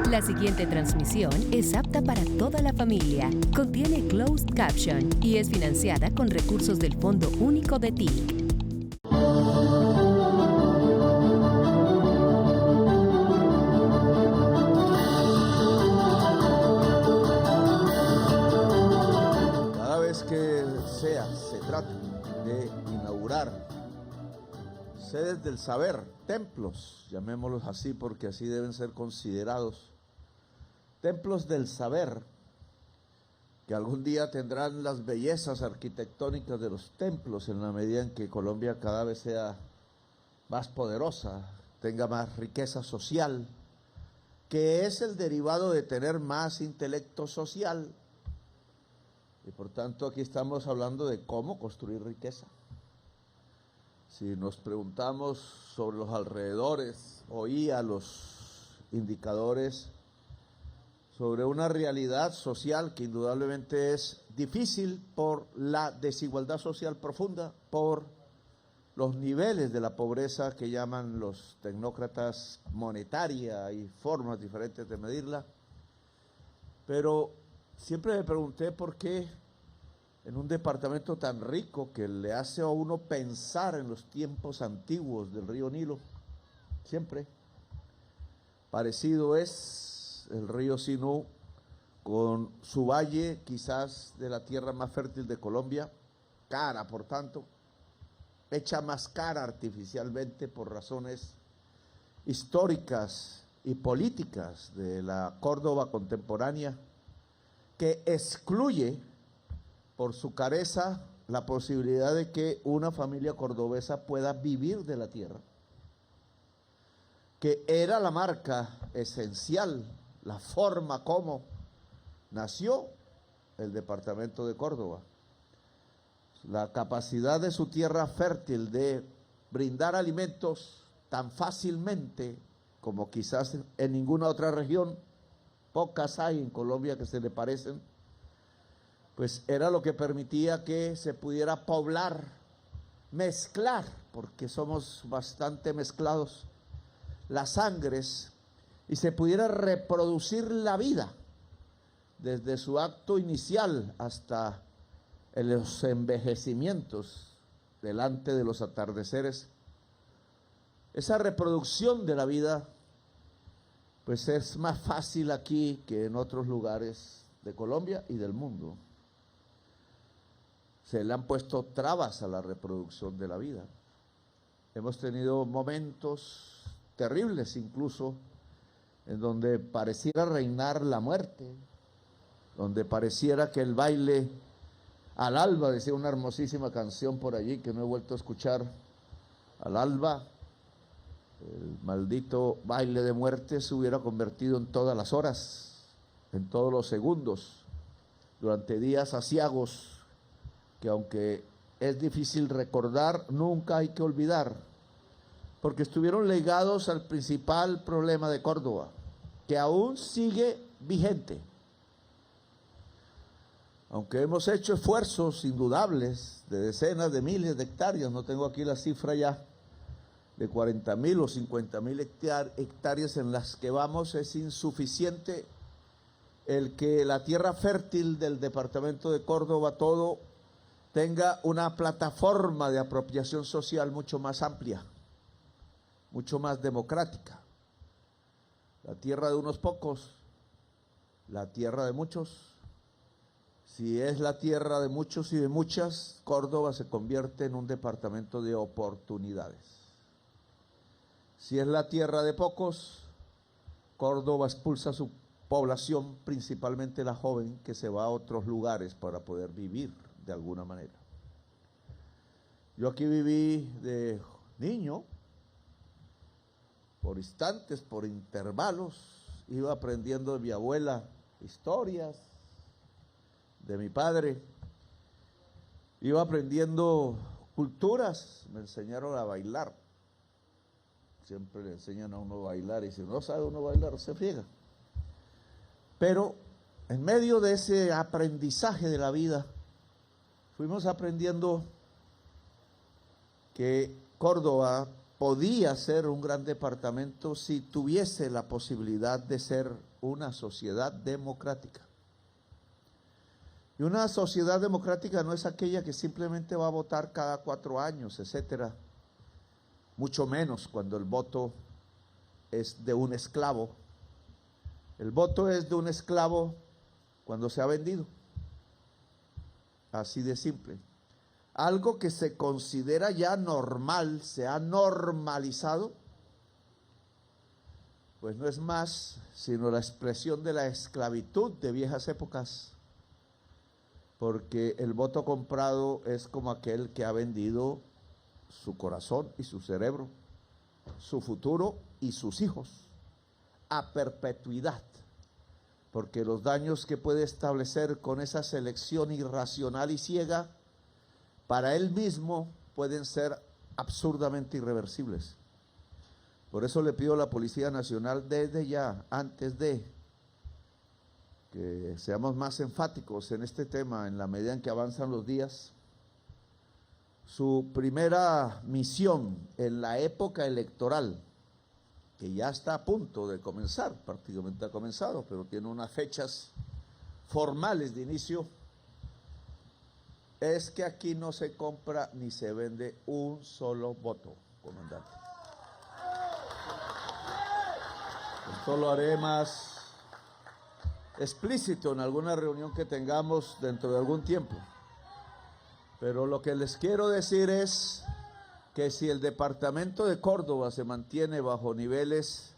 La siguiente transmisión es apta para toda la familia. Contiene closed caption y es financiada con recursos del Fondo Único de TIC. Cada vez que se trata de inaugurar sedes del saber, templos, llamémoslos así porque así deben ser considerados, templos del saber, que algún día tendrán las bellezas arquitectónicas de los templos en la medida en que Colombia cada vez sea más poderosa, tenga más riqueza social, que es el derivado de tener más intelecto social. Y por tanto aquí estamos hablando de cómo construir riqueza. Si nos preguntamos sobre los alrededores, oía los indicadores sobre una realidad social que indudablemente es difícil por la desigualdad social profunda, por los niveles de la pobreza que llaman los tecnócratas monetaria y formas diferentes de medirla. Pero siempre me pregunté por qué en un departamento tan rico que le hace a uno pensar en los tiempos antiguos del río Nilo, siempre parecido es el río Sinú con su valle, quizás de la tierra más fértil de Colombia, cara por tanto, hecha más cara artificialmente por razones históricas y políticas de la Córdoba contemporánea, que excluye por su careza la posibilidad de que una familia cordobesa pueda vivir de la tierra, que era la marca esencial, la forma como nació el departamento de Córdoba, la capacidad de su tierra fértil de brindar alimentos tan fácilmente como quizás en ninguna otra región, pocas hay en Colombia que se le parecen, pues era lo que permitía que se pudiera poblar, mezclar, porque somos bastante mezclados, las sangres, y se pudiera reproducir la vida desde su acto inicial hasta los envejecimientos delante de los atardeceres. Esa reproducción de la vida pues es más fácil aquí que en otros lugares de Colombia y del mundo. Se le han puesto trabas a la reproducción de la vida. Hemos tenido momentos terribles incluso en donde pareciera reinar la muerte, donde pareciera que el baile al alba, decía una hermosísima canción por allí que no he vuelto a escuchar, al alba, el maldito baile de muerte se hubiera convertido en todas las horas, en todos los segundos, durante días aciagos, que aunque es difícil recordar, nunca hay que olvidar, porque estuvieron ligados al principal problema de Córdoba, que aún sigue vigente. Aunque hemos hecho esfuerzos indudables de decenas de miles de hectáreas, no tengo aquí la cifra ya, de 40.000 o 50.000 hectáreas en las que vamos, es insuficiente el que la tierra fértil del departamento de Córdoba todo tenga una plataforma de apropiación social mucho más amplia, mucho más democrática. La tierra de unos pocos, la tierra de muchos. Si es la tierra de muchos y de muchas, Córdoba se convierte en un departamento de oportunidades. Si es la tierra de pocos, Córdoba expulsa a su población, principalmente la joven, que se va a otros lugares para poder vivir de alguna manera. Yo aquí viví de niño, por instantes, por intervalos, iba aprendiendo de mi abuela historias, de mi padre, iba aprendiendo culturas, me enseñaron a bailar, siempre le enseñan a uno a bailar y si no sabe uno bailar se friega, pero en medio de ese aprendizaje de la vida, fuimos aprendiendo que Córdoba podía ser un gran departamento si tuviese la posibilidad de ser una sociedad democrática. Y una sociedad democrática no es aquella que simplemente va a votar cada 4 años, etcétera. Mucho menos cuando el voto es de un esclavo. El voto es de un esclavo cuando se ha vendido. Así de simple. Algo que se considera ya normal, se ha normalizado, pues no es más sino la expresión de la esclavitud de viejas épocas, porque el voto comprado es como aquel que ha vendido su corazón y su cerebro, su futuro y sus hijos, a perpetuidad, porque los daños que puede establecer con esa selección irracional y ciega, para él mismo pueden ser absurdamente irreversibles. Por eso le pido a la Policía Nacional desde ya, antes de que seamos más enfáticos en este tema en la medida en que avanzan los días, su primera misión en la época electoral, que ya está a punto de comenzar, prácticamente ha comenzado, pero tiene unas fechas formales de inicio, es que aquí no se compra ni se vende un solo voto, comandante. Esto lo haré más explícito en alguna reunión que tengamos dentro de algún tiempo. Pero lo que les quiero decir es que si el departamento de Córdoba se mantiene bajo niveles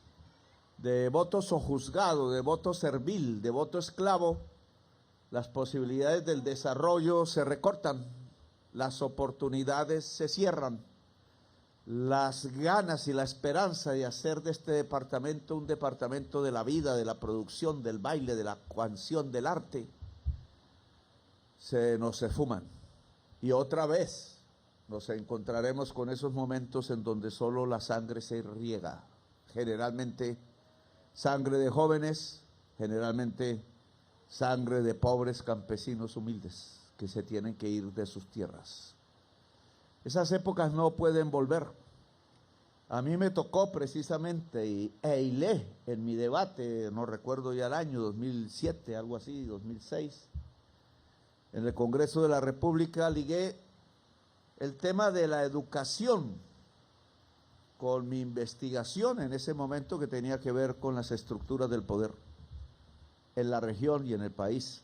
de voto sojuzgado, de voto servil, de voto esclavo, las posibilidades del desarrollo se recortan, las oportunidades se cierran, las ganas y la esperanza de hacer de este departamento un departamento de la vida, de la producción, del baile, de la canción, del arte, se nos esfuman. Y otra vez nos encontraremos con esos momentos en donde solo la sangre se riega, generalmente sangre de jóvenes, generalmente sangre de pobres campesinos humildes que se tienen que ir de sus tierras. Esas épocas no pueden volver. A mí me tocó precisamente, e hilé en mi debate, no recuerdo ya el año, 2007, algo así, 2006, en el Congreso de la República, ligué el tema de la educación con mi investigación en ese momento que tenía que ver con las estructuras del poder en la región y en el país.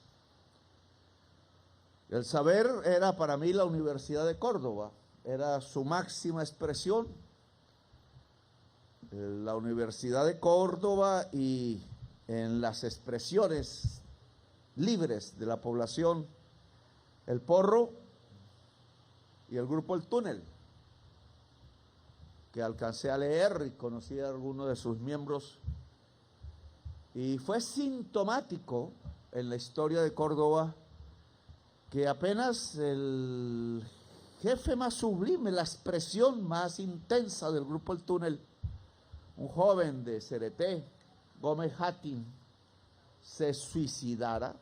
El saber era para mí la Universidad de Córdoba, era su máxima expresión, la Universidad de Córdoba, y en las expresiones libres de la población, el Porro y el grupo El Túnel, que alcancé a leer y conocí a algunos de sus miembros. Y fue sintomático en la historia de Córdoba que apenas el jefe más sublime, la expresión más intensa del grupo El Túnel, un joven de Cereté, Gómez Hattin, se suicidara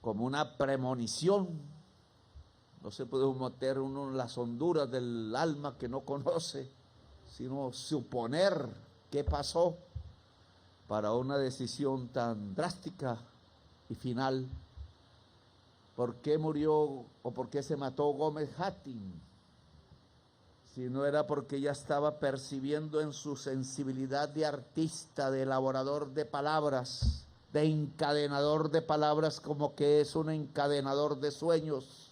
como una premonición. No se puede meter uno en las honduras del alma que no conoce, sino suponer qué pasó para una decisión tan drástica y final. ¿Por qué murió o por qué se mató Gómez Hattin? Si no era porque ya estaba percibiendo en su sensibilidad de artista, de elaborador de palabras, de encadenador de palabras, como que es un encadenador de sueños,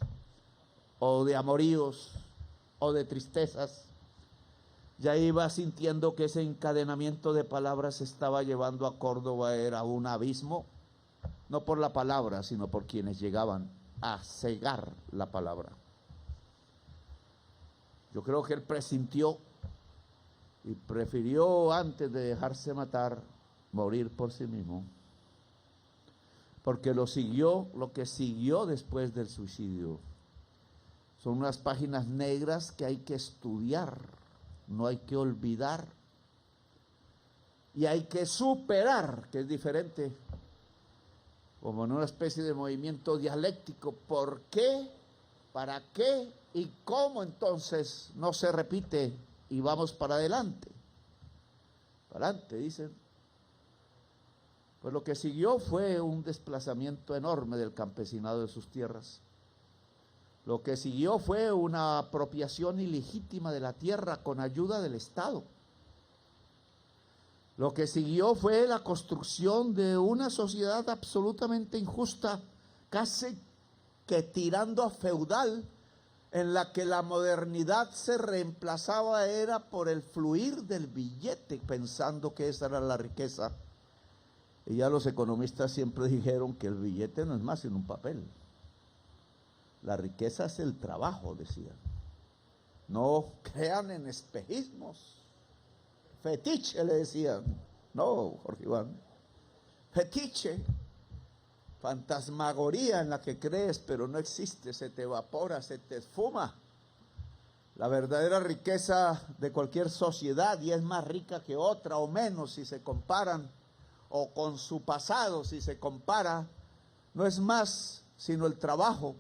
o de amoríos, o de tristezas. Ya iba sintiendo que ese encadenamiento de palabras estaba llevando a Córdoba, era un abismo, no por la palabra, sino por quienes llegaban a cegar la palabra. Yo creo que él presintió y prefirió, antes de dejarse matar, morir por sí mismo, porque lo que siguió después del suicidio son unas páginas negras que hay que estudiar, no hay que olvidar, y hay que superar, que es diferente, como en una especie de movimiento dialéctico. ¿Por qué? ¿Para qué? ¿Y cómo entonces no se repite y vamos para adelante. Para adelante, dicen. Pues lo que siguió fue un desplazamiento enorme del campesinado de sus tierras. Lo que siguió fue una apropiación ilegítima de la tierra con ayuda del Estado. Lo que siguió fue la construcción de una sociedad absolutamente injusta, casi que tirando a feudal, en la que la modernidad se reemplazaba era por el fluir del billete, pensando que esa era la riqueza. Y ya los economistas siempre dijeron que el billete no es más sino un papel. La riqueza es el trabajo, decían. No crean en espejismos. Fetiche, le decían. No, Jorge Iván. Fetiche. Fantasmagoría en la que crees, pero no existe. Se te evapora, se te esfuma. La verdadera riqueza de cualquier sociedad, y es más rica que otra o menos si se comparan, o con su pasado si se compara, no es más sino el trabajo.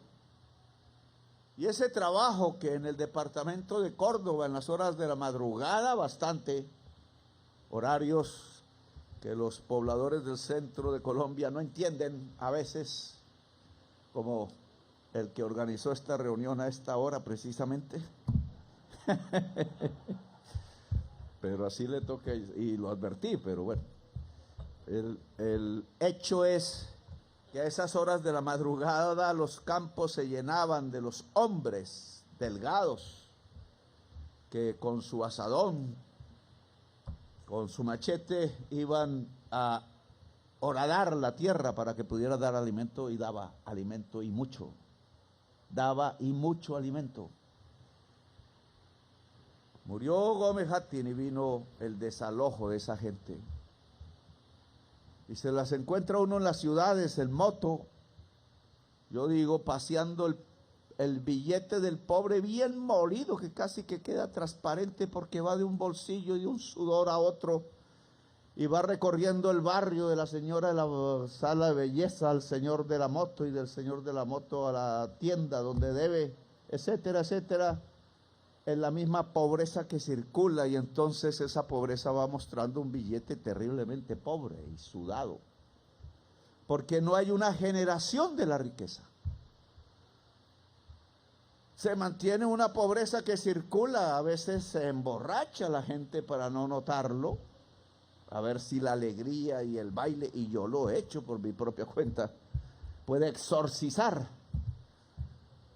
Y ese trabajo que en el departamento de Córdoba, en las horas de la madrugada, bastante, horarios que los pobladores del centro de Colombia no entienden a veces, como el que organizó esta reunión a esta hora precisamente. Pero así le toca, y lo advertí, pero bueno. El hecho es que a esas horas de la madrugada los campos se llenaban de los hombres delgados que con su asadón, con su machete, iban a horadar la tierra para que pudiera dar alimento, y daba alimento y mucho. Daba y mucho alimento. Murió Gómez Hattin y vino el desalojo de esa gente. Y se las encuentra uno en las ciudades, en moto, yo digo, paseando el billete del pobre bien molido, que casi que queda transparente porque va de un bolsillo y de un sudor a otro, y va recorriendo el barrio de la señora de la sala de belleza al señor de la moto, y del señor de la moto a la tienda donde debe, etcétera, etcétera, en la misma pobreza que circula, y entonces esa pobreza va mostrando un billete terriblemente pobre y sudado, porque no hay una generación de la riqueza. Se mantiene una pobreza que circula, a veces se emborracha la gente para no notarlo, a ver si la alegría y el baile, y yo lo he hecho por mi propia cuenta, puede exorcizar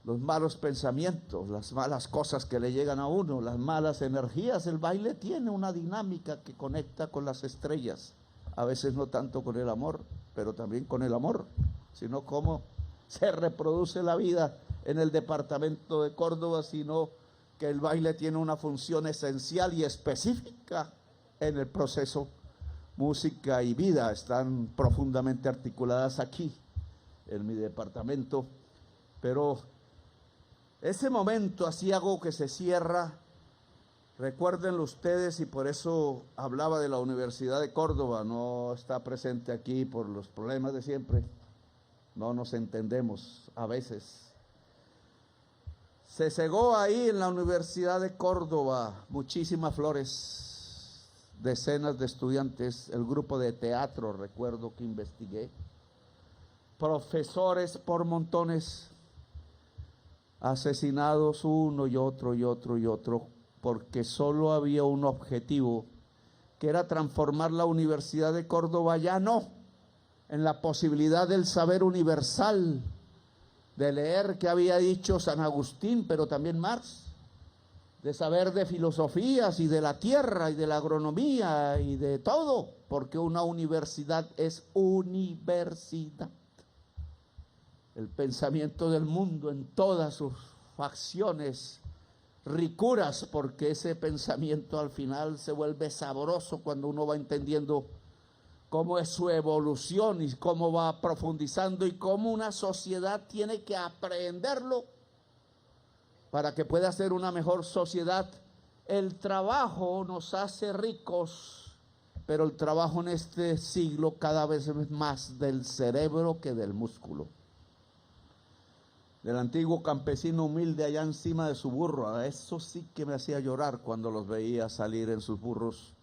los malos pensamientos, las malas cosas que le llegan a uno, las malas energías. El baile tiene una dinámica que conecta con las estrellas, a veces no tanto con el amor, pero también con el amor, sino cómo se reproduce la vida en el departamento de Córdoba, sino que el baile tiene una función esencial y específica en el proceso. Música y vida están profundamente articuladas aquí, en mi departamento, pero ese momento así hago que se cierra, recuérdenlo ustedes, y por eso hablaba de la Universidad de Córdoba. No está presente aquí por los problemas de siempre, no nos entendemos a veces. Se cegó ahí en la Universidad de Córdoba muchísimas flores, decenas de estudiantes, el grupo de teatro, recuerdo que investigué, profesores por montones, asesinados uno y otro y otro y otro, porque solo había un objetivo, que era transformar la Universidad de Córdoba ya no en la posibilidad del saber universal, de leer que había dicho San Agustín, pero también Marx, de saber de filosofías y de la tierra y de la agronomía y de todo, porque una universidad es universidad. El pensamiento del mundo en todas sus facciones, ricuras, porque ese pensamiento al final se vuelve sabroso cuando uno va entendiendo cómo es su evolución y cómo va profundizando y cómo una sociedad tiene que aprenderlo para que pueda ser una mejor sociedad. El trabajo nos hace ricos, pero el trabajo en este siglo cada vez es más del cerebro que del músculo. del antiguo campesino humilde allá encima de su burro. A eso sí que me hacía llorar cuando los veía salir en sus burros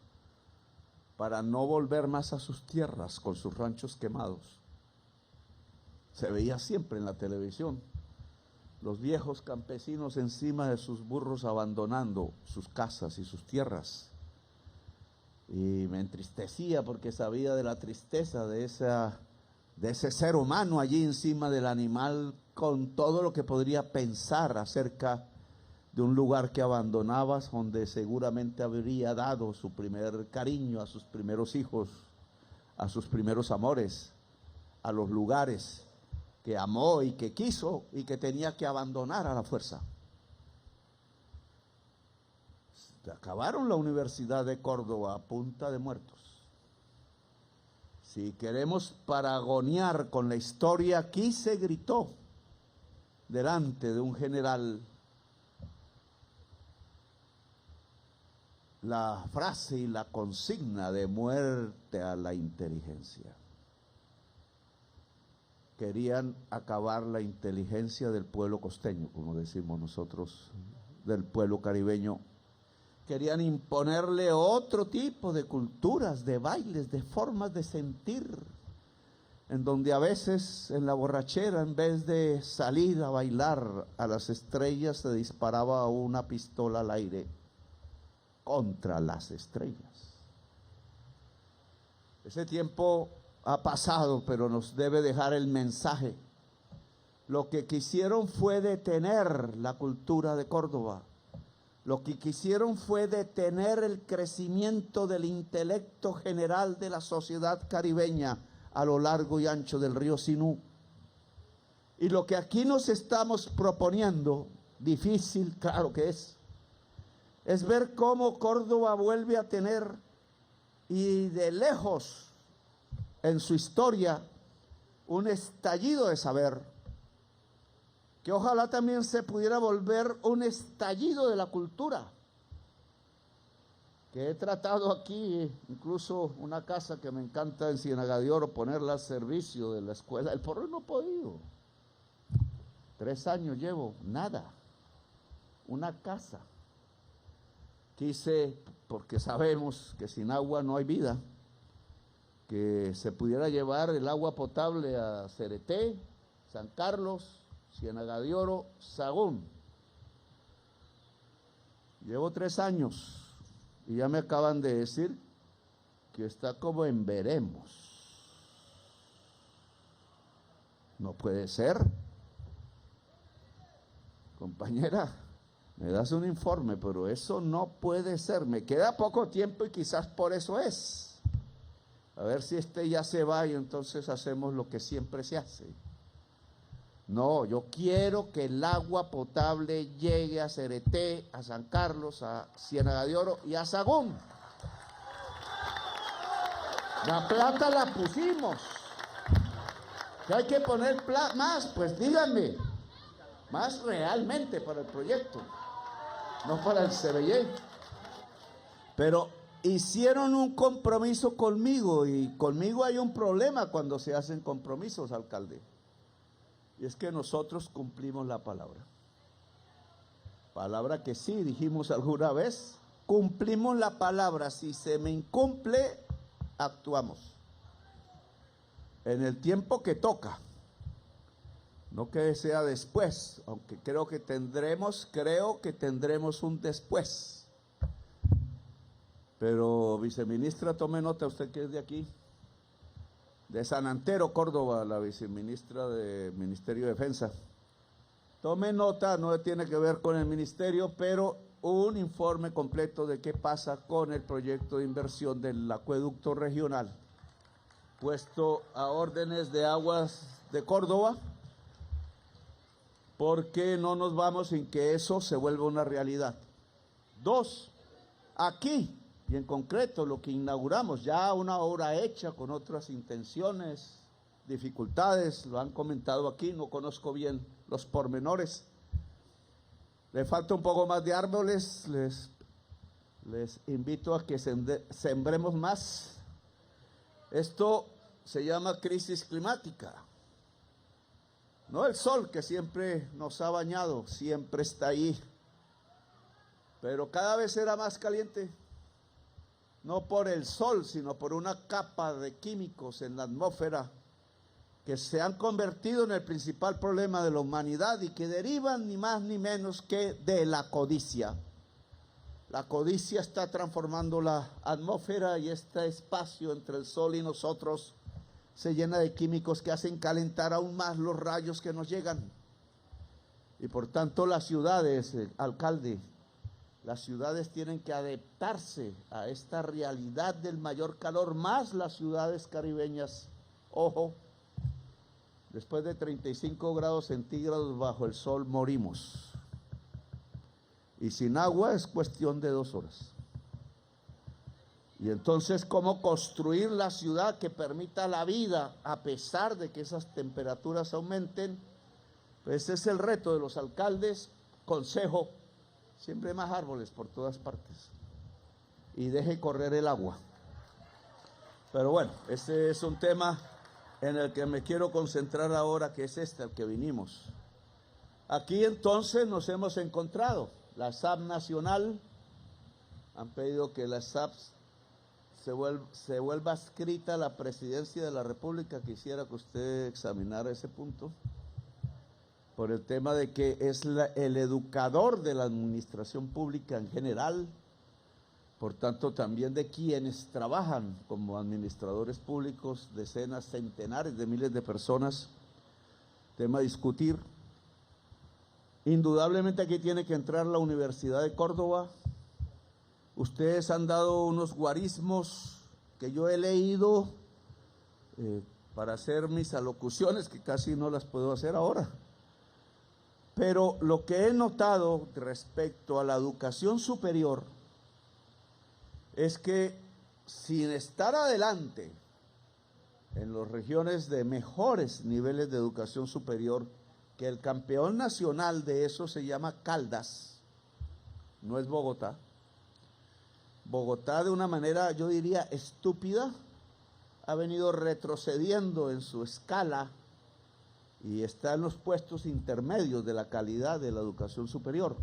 para no volver más a sus tierras con sus ranchos quemados. Se veía siempre en la televisión los viejos campesinos encima de sus burros abandonando sus casas y sus tierras. Y me entristecía porque sabía de la tristeza de ese ser humano allí encima del animal, con todo lo que podría pensar acerca de un lugar que abandonabas, donde seguramente habría dado su primer cariño a sus primeros hijos, a sus primeros amores, a los lugares que amó y que quiso y que tenía que abandonar a la fuerza. Acabaron la Universidad de Córdoba a punta de muertos. Si queremos paragonear con la historia, aquí se gritó delante de un general la frase y la consigna de muerte a la inteligencia. Querían acabar la inteligencia del pueblo costeño, como decimos nosotros, del pueblo caribeño. Querían imponerle otro tipo de culturas, de bailes, de formas de sentir, en donde a veces en la borrachera, en vez de salir a bailar a las estrellas, se disparaba una pistola al aire contra las estrellas. Ese tiempo ha pasado, pero nos debe dejar el mensaje. Lo que quisieron fue detener la cultura de Córdoba. Lo que quisieron fue detener el crecimiento del intelecto general de la sociedad caribeña a lo largo y ancho del río Sinú. Y lo que aquí nos estamos proponiendo, difícil, claro que es ver cómo Córdoba vuelve a tener, y de lejos en su historia, un estallido de saber, que ojalá también se pudiera volver un estallido de la cultura, que he tratado aquí, incluso una casa que me encanta en Ciénaga de Oro, ponerla al servicio de la Escuela del Porro, y no he podido. 3 años llevo, nada, una casa. Quise, porque sabemos que sin agua no hay vida, que se pudiera llevar el agua potable a Cereté, San Carlos, Ciénaga de Oro, Sahagún. Llevo 3 años y ya me acaban de decir que está como en veremos. No puede ser. Compañera, me das un informe, pero eso no puede ser. Me queda poco tiempo y quizás por eso es. A ver si ya se va y entonces hacemos lo que siempre se hace. No, yo quiero que el agua potable llegue a Cereté, a San Carlos, a Ciénaga de Oro y a Sahagún. La plata la pusimos. ¿Que hay que poner más? Pues díganme. Más realmente para el proyecto, no para el CBY. Pero hicieron un compromiso conmigo, y conmigo hay un problema cuando se hacen compromisos, alcalde. Y es que nosotros cumplimos la palabra. Palabra que sí dijimos alguna vez, cumplimos la palabra. Si se me incumple, actuamos. En el tiempo que toca. No que sea después, aunque creo que tendremos un después. Pero, viceministra, tome nota, usted que es de aquí, de San Antero, Córdoba, la viceministra del Ministerio de Defensa. Tome nota, no tiene que ver con el ministerio, pero un informe completo de qué pasa con el proyecto de inversión del acueducto regional, puesto a órdenes de Aguas de Córdoba, porque no nos vamos sin que eso se vuelva una realidad. 2, aquí, y en concreto lo que inauguramos, ya una obra hecha con otras intenciones, dificultades, lo han comentado aquí, no conozco bien los pormenores. Le falta un poco más de árboles, les invito a que sembremos más. Esto se llama crisis climática. No el sol que siempre nos ha bañado, siempre está ahí, pero cada vez era más caliente, no por el sol, sino por una capa de químicos en la atmósfera que se han convertido en el principal problema de la humanidad y que derivan ni más ni menos que de la codicia. La codicia está transformando la atmósfera y este espacio entre el sol y nosotros se llena de químicos que hacen calentar aún más los rayos que nos llegan. Y por tanto las ciudades, alcalde, las ciudades tienen que adaptarse a esta realidad del mayor calor, más las ciudades caribeñas. Ojo, después de 35 grados centígrados bajo el sol morimos. Y sin agua es cuestión de 2 horas. Y entonces, ¿cómo construir la ciudad que permita la vida a pesar de que esas temperaturas aumenten? Pues ese es el reto de los alcaldes. Consejo, siempre más árboles por todas partes y deje correr el agua. Pero bueno, ese es un tema en el que me quiero concentrar ahora, que es al que vinimos. Aquí entonces nos hemos encontrado. La SAP nacional, han pedido que la SAP se vuelva adscrita a la presidencia de la República. Quisiera que usted examinara ese punto, por el tema de que es el educador de la administración pública en general, por tanto también de quienes trabajan como administradores públicos, decenas, centenares de miles de personas. Tema a discutir. Indudablemente aquí tiene que entrar la Universidad de Córdoba. Ustedes han dado unos guarismos que yo he leído para hacer mis alocuciones, que casi no las puedo hacer ahora. Pero lo que he notado respecto a la educación superior es que, sin estar adelante en las regiones de mejores niveles de educación superior, que el campeón nacional de eso se llama Caldas, no es Bogotá. Bogotá, de una manera, yo diría, estúpida, ha venido retrocediendo en su escala y está en los puestos intermedios de la calidad de la educación superior.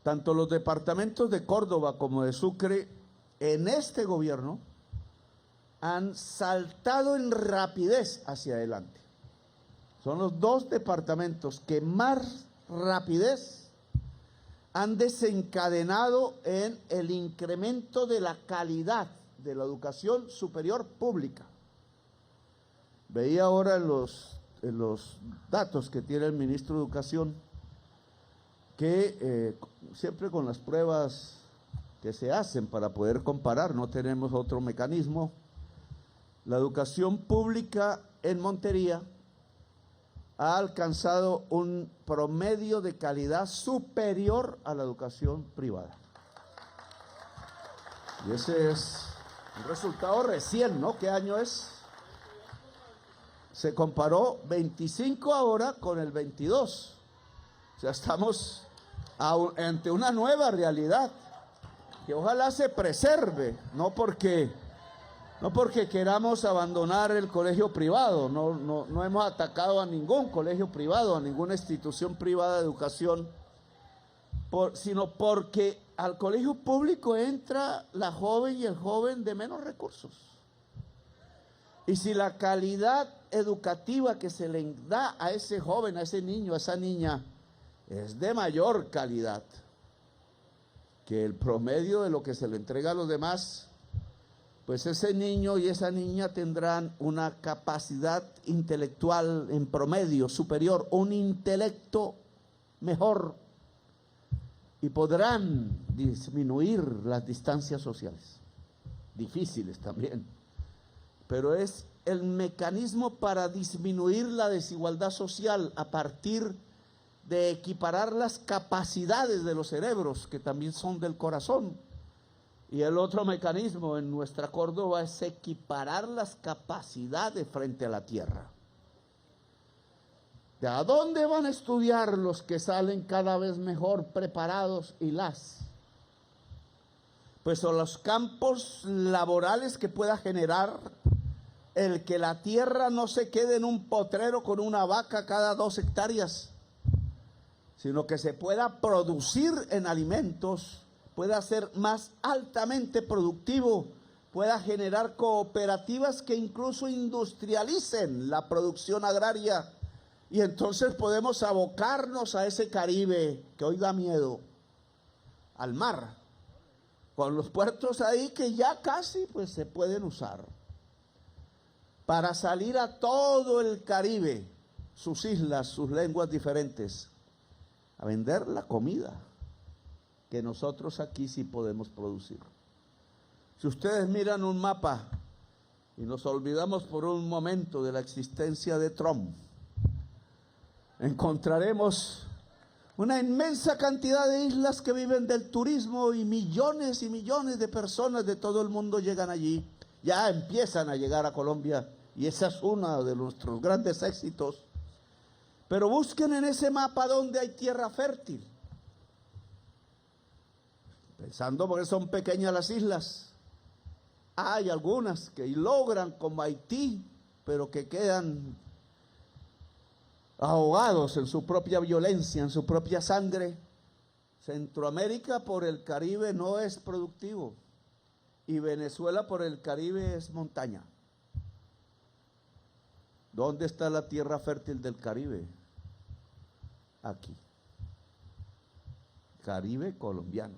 Tanto los departamentos de Córdoba como de Sucre, en este gobierno, han saltado en rapidez hacia adelante. Son los 2 departamentos que más rapidez han desencadenado en el incremento de la calidad de la educación superior pública. Veía ahora en los datos que tiene el ministro de Educación que siempre con las pruebas que se hacen para poder comparar, no tenemos otro mecanismo, la educación pública en Montería ha alcanzado un promedio de calidad superior a la educación privada. Y ese es un resultado recién, ¿no? ¿Qué año es? Se comparó 25 ahora con el 22. O sea, estamos ante una nueva realidad que ojalá se preserve, no porque queramos abandonar el colegio privado, no hemos atacado a ningún colegio privado, a ninguna institución privada de educación, sino porque al colegio público entra la joven y el joven de menos recursos. Y si la calidad educativa que se le da a ese joven, a ese niño, a esa niña, es de mayor calidad que el promedio de lo que se le entrega a los demás, pues ese niño y esa niña tendrán una capacidad intelectual en promedio superior, un intelecto mejor, y podrán disminuir las distancias sociales, difíciles también, pero es el mecanismo para disminuir la desigualdad social a partir de equiparar las capacidades de los cerebros, que también son del corazón. Y el otro mecanismo en nuestra Córdoba es equiparar las capacidades frente a la tierra. ¿De a dónde van a estudiar los que salen cada vez mejor preparados y las? Pues son los campos laborales que pueda generar el que la tierra no se quede en un potrero con una vaca cada 2 hectáreas, sino que se pueda producir en alimentos, pueda ser más altamente productivo, pueda generar cooperativas que incluso industrialicen la producción agraria, y entonces podemos abocarnos a ese Caribe que hoy da miedo, al mar, con los puertos ahí que ya casi pues se pueden usar, para salir a todo el Caribe, sus islas, sus lenguas diferentes, a vender la comida que nosotros aquí sí podemos producir. Si ustedes miran un mapa y nos olvidamos por un momento de la existencia de Trump, encontraremos una inmensa cantidad de islas que viven del turismo y millones de personas de todo el mundo llegan allí. Ya empiezan a llegar a Colombia y ese es uno de nuestros grandes éxitos. Pero busquen en ese mapa donde hay tierra fértil. Pensando porque son pequeñas las islas. Hay algunas que logran, como Haití, pero que quedan ahogados en su propia violencia, en su propia sangre. Centroamérica por el Caribe no es productivo y Venezuela por el Caribe es montaña. ¿Dónde está la tierra fértil del Caribe? Aquí. Caribe colombiano.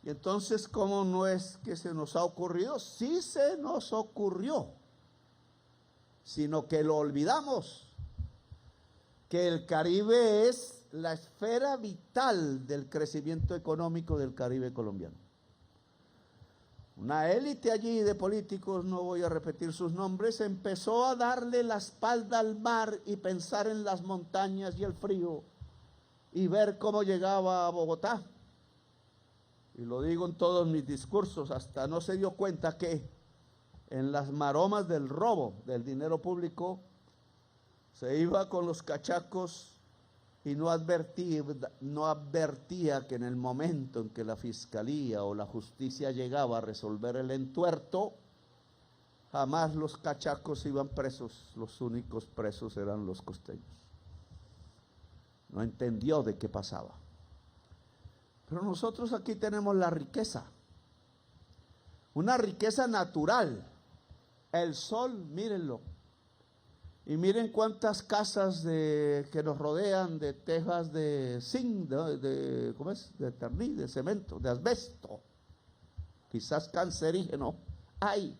Y entonces, ¿cómo no es que se nos ha ocurrido? Sí se nos ocurrió, sino que lo olvidamos, que el Caribe es la esfera vital del crecimiento económico del Caribe colombiano. Una élite allí de políticos, no voy a repetir sus nombres, empezó a darle la espalda al mar y pensar en las montañas y el frío y ver cómo llegaba a Bogotá. Y lo digo en todos mis discursos, hasta no se dio cuenta que en las maromas del robo del dinero público se iba con los cachacos y no advertía que en el momento en que la fiscalía o la justicia llegaba a resolver el entuerto, jamás los cachacos iban presos, los únicos presos eran los costeños. No entendió de qué pasaba. Pero nosotros aquí tenemos la riqueza, una riqueza natural, el sol, mírenlo. Y miren cuántas casas que nos rodean de tejas de zinc, ¿cómo es? De terní, de cemento, de asbesto, quizás cancerígeno, hay.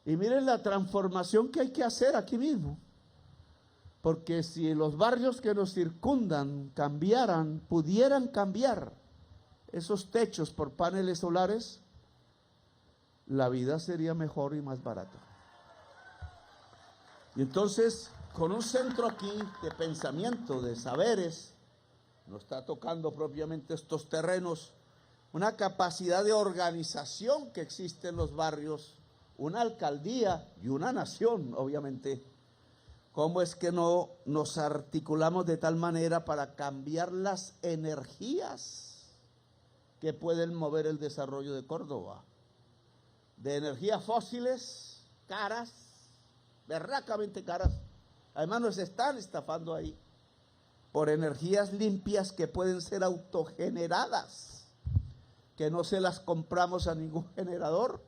Y miren la transformación que hay que hacer aquí mismo, porque si los barrios que nos circundan cambiaran, pudieran cambiar esos techos por paneles solares, la vida sería mejor y más barata. Y entonces, con un centro aquí de pensamiento, de saberes, nos está tocando propiamente estos terrenos, una capacidad de organización que existe en los barrios, una alcaldía y una nación, obviamente. ¿Cómo es que no nos articulamos de tal manera para cambiar las energías que pueden mover el desarrollo de Córdoba? De energías fósiles, caras, berracamente caras, además nos están estafando ahí, por energías limpias que pueden ser autogeneradas, que no se las compramos a ningún generador,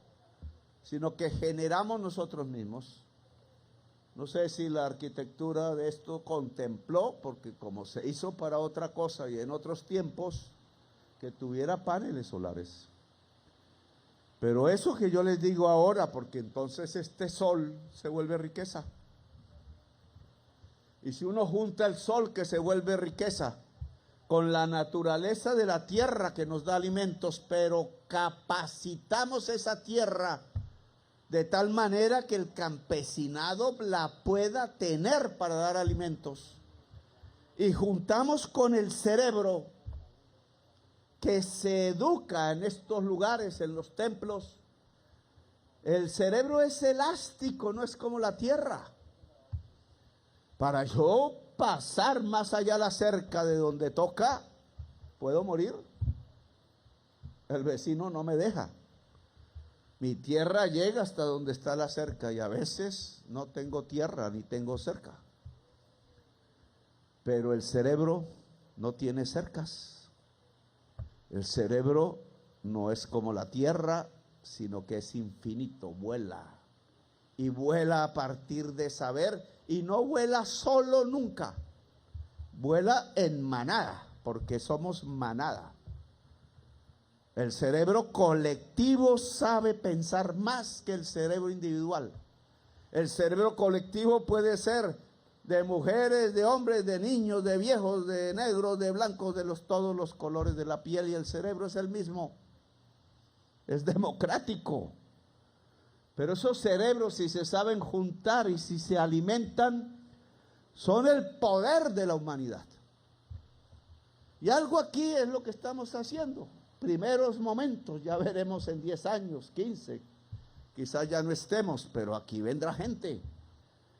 sino que generamos nosotros mismos. No sé si la arquitectura de esto contempló, porque como se hizo para otra cosa y en otros tiempos, que tuviera paneles solares. Pero eso que yo les digo ahora, porque entonces este sol se vuelve riqueza. Y si uno junta el sol que se vuelve riqueza con la naturaleza de la tierra que nos da alimentos, pero capacitamos esa tierra de tal manera que el campesinado la pueda tener para dar alimentos, y juntamos con el cerebro que se educa en estos lugares, en los templos. El cerebro es elástico, no es como la tierra. Para yo pasar más allá la cerca de donde toca, puedo morir. El vecino no me deja. Mi tierra llega hasta donde está la cerca y a veces no tengo tierra ni tengo cerca. Pero el cerebro no tiene cercas. El cerebro no es como la tierra, sino que es infinito, vuela. Y vuela a partir de saber, y no vuela solo nunca. Vuela en manada, porque somos manada. El cerebro colectivo sabe pensar más que el cerebro individual. El cerebro colectivo puede ser de mujeres, de hombres, de niños, de viejos, de negros, de blancos, de todos los colores de la piel, y el cerebro es el mismo. Es democrático. Pero esos cerebros, si se saben juntar y si se alimentan, son el poder de la humanidad. Y algo aquí es lo que estamos haciendo. Primeros momentos, ya veremos en 10 años, 15, quizás ya no estemos, pero aquí vendrá gente.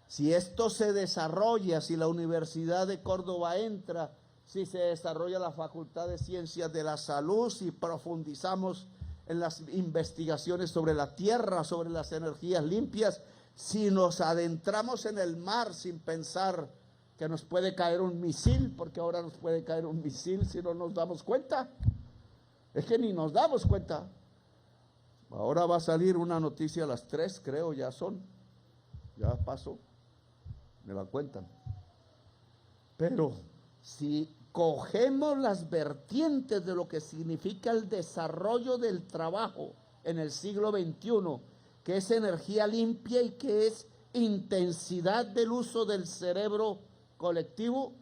Si esto se desarrolla, si la Universidad de Córdoba entra, si se desarrolla la Facultad de Ciencias de la Salud, si profundizamos en las investigaciones sobre la tierra, sobre las energías limpias, si nos adentramos en el mar sin pensar que nos puede caer un misil, porque ahora nos puede caer un misil si no nos damos cuenta. Es que ni nos damos cuenta. Ahora va a salir una noticia a las 3, creo, ya pasó, me la cuentan. Pero si cogemos las vertientes de lo que significa el desarrollo del trabajo en el siglo XXI, que es energía limpia y que es intensidad del uso del cerebro colectivo,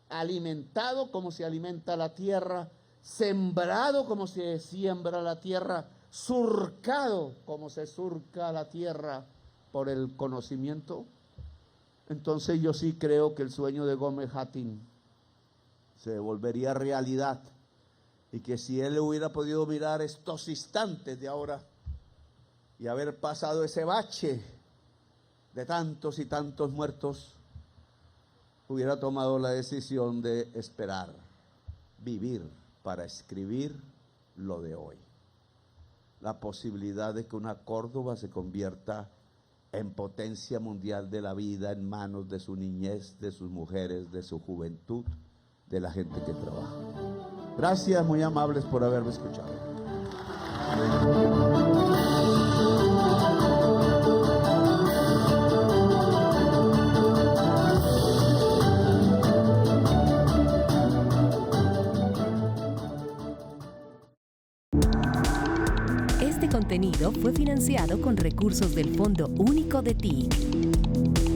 alimentado como se alimenta la tierra, sembrado como se siembra la tierra, surcado como se surca la tierra por el conocimiento, entonces yo sí creo que el sueño de Gómez Hattin se volvería realidad, y que si él hubiera podido mirar estos instantes de ahora y haber pasado ese bache de tantos y tantos muertos, hubiera tomado la decisión de esperar, vivir para escribir lo de hoy. La posibilidad de que una Córdoba se convierta en potencia mundial de la vida en manos de su niñez, de sus mujeres, de su juventud, de la gente que trabaja. Gracias, muy amables por haberme escuchado. Este contenido fue financiado con recursos del Fondo Único de TIC.